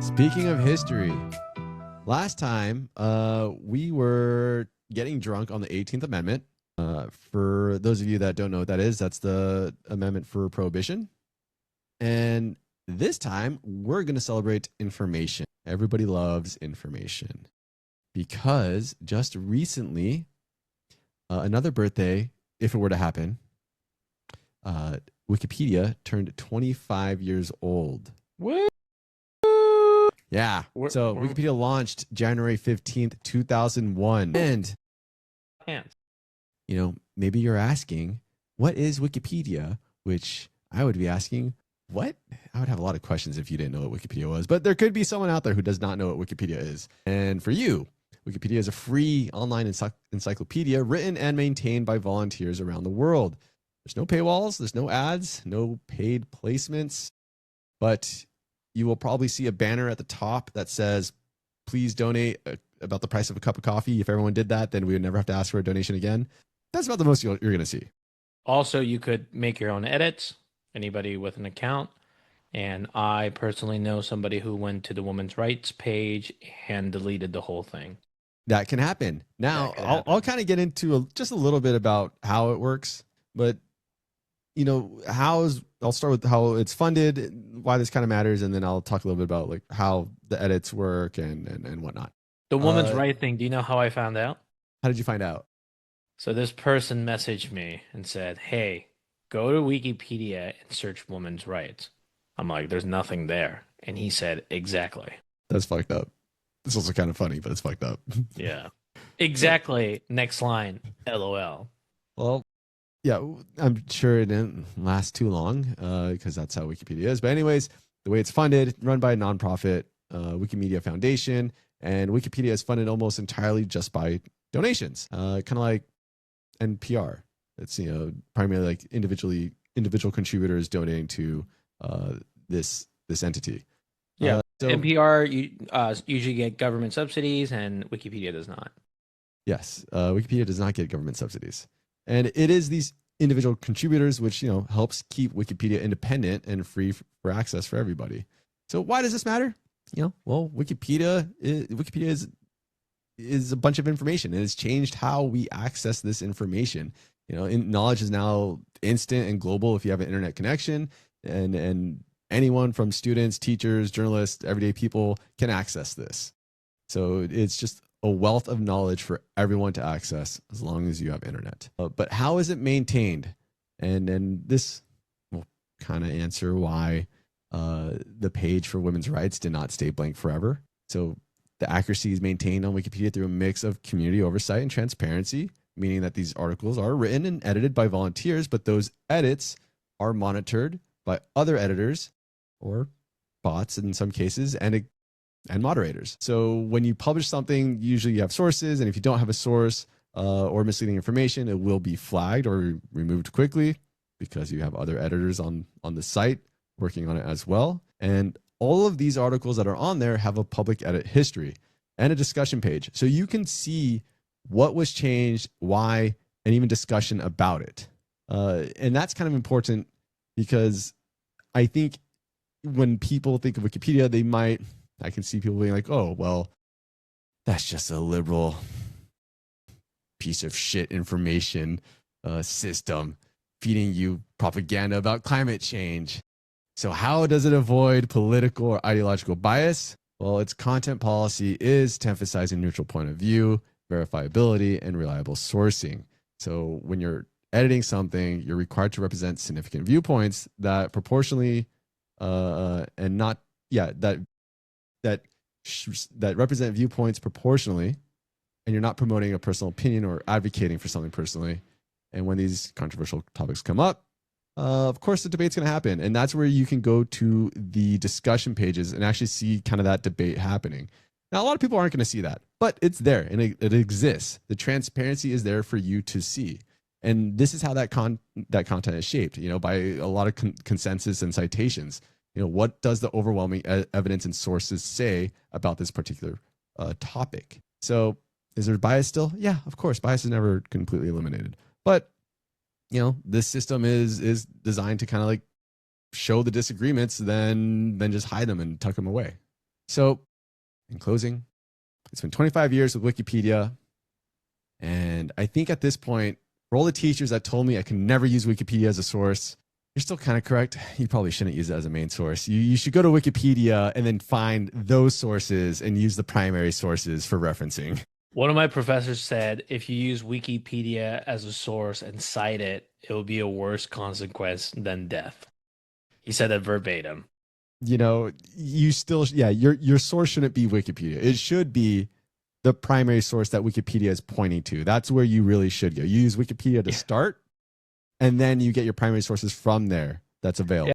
Speaking of history, last time we were getting drunk on the 18th Amendment. For those of you that don't know what that is, that's the amendment for prohibition. And this time we're going to celebrate information. Everybody loves information because just recently, another birthday, if it were to happen, Wikipedia turned 25 years old. What? Yeah. So Wikipedia launched January 15th, 2001. And, maybe you're asking, what is Wikipedia? Which I would be asking, what? I would have a lot of questions if you didn't know what Wikipedia was. But there could be someone out there who does not know what Wikipedia is. And for you, Wikipedia is a free online encyclopedia written and maintained by volunteers around the world. There's no paywalls, there's no ads, no paid placements, but you will probably see a banner at the top that says, please donate about the price of a cup of coffee. If everyone did that, then we would never have to ask for a donation again. That's about the most you're going to see. Also, you could make your own edits, anybody with an account. And I personally know somebody who went to the women's rights page and deleted the whole thing. That can happen. Now, I'll kind of get into just a little bit about how it works, but I'll start with how it's funded, why this kind of matters, and then I'll talk a little bit about like how the edits work and whatnot. The woman's right thing, do you know how I found out? How did you find out? So this person messaged me and said, hey, go to Wikipedia and search women's rights. I'm like, there's nothing there. And he said, exactly. That's fucked up. It's also kind of funny, but it's fucked up. Yeah. Exactly. Next line, LOL. Well, yeah, I'm sure it didn't last too long because that's how Wikipedia is. But anyways, the way it's funded, run by a nonprofit, Wikimedia Foundation, and Wikipedia is funded almost entirely just by donations, kind of like NPR. It's primarily like individual contributors donating to this entity. Yeah, so NPR usually get government subsidies, and Wikipedia does not. Yes, Wikipedia does not get government subsidies. And it is these individual contributors which, helps keep Wikipedia independent and free for access for everybody. So why does this matter? Well, Wikipedia is a bunch of information, and it's changed how we access this information. Knowledge is now instant and global if you have an internet connection, and anyone from students, teachers, journalists, everyday people can access this. So it's just a wealth of knowledge for everyone to access as long as you have internet. But how is it maintained? And this will kind of answer why the page for women's rights did not stay blank forever. So the accuracy is maintained on Wikipedia through a mix of community oversight and transparency, meaning that these articles are written and edited by volunteers, but those edits are monitored by other editors or bots in some cases, and moderators. So when you publish something, usually you have sources, and if you don't have a source or misleading information, it will be flagged or removed quickly because you have other editors on the site working on it as well. And all of these articles that are on there have a public edit history and a discussion page. So you can see what was changed, why, and even discussion about it. And that's kind of important because I think when people think of Wikipedia, I can see people being like, oh, well, that's just a liberal piece of shit information system feeding you propaganda about climate change. So how does it avoid political or ideological bias? Well, its content policy is to emphasize a neutral point of view, verifiability, and reliable sourcing. So when you're editing something, you're required to represent significant viewpoints that proportionally and not, that represent viewpoints proportionally, and you're not promoting a personal opinion or advocating for something personally. And when these controversial topics come up, of course, the debate's going to happen. And that's where you can go to the discussion pages and actually see kind of that debate happening. Now, a lot of people aren't going to see that, but it's there and it exists. The transparency is there for you to see. And this is how that content is shaped, by a lot of consensus and citations. What does the overwhelming evidence and sources say about this particular topic? So is there bias still? Yeah, of course. Bias is never completely eliminated. But, this system is designed to kind of like show the disagreements, then just hide them and tuck them away. So, in closing, it's been 25 years with Wikipedia. And I think at this point, for all the teachers that told me I can never use Wikipedia as a source, you're still kind of correct. You probably shouldn't use it as a main source. You should go to Wikipedia and then find those sources and use the primary sources for referencing. One of my professors said if you use Wikipedia as a source and cite it, it will be a worse consequence than death. He said that verbatim. You still, yeah, your source shouldn't be Wikipedia. It should be the primary source that Wikipedia is pointing to. That's where you really should go. You use Wikipedia to start, and then you get your primary sources from there that's available.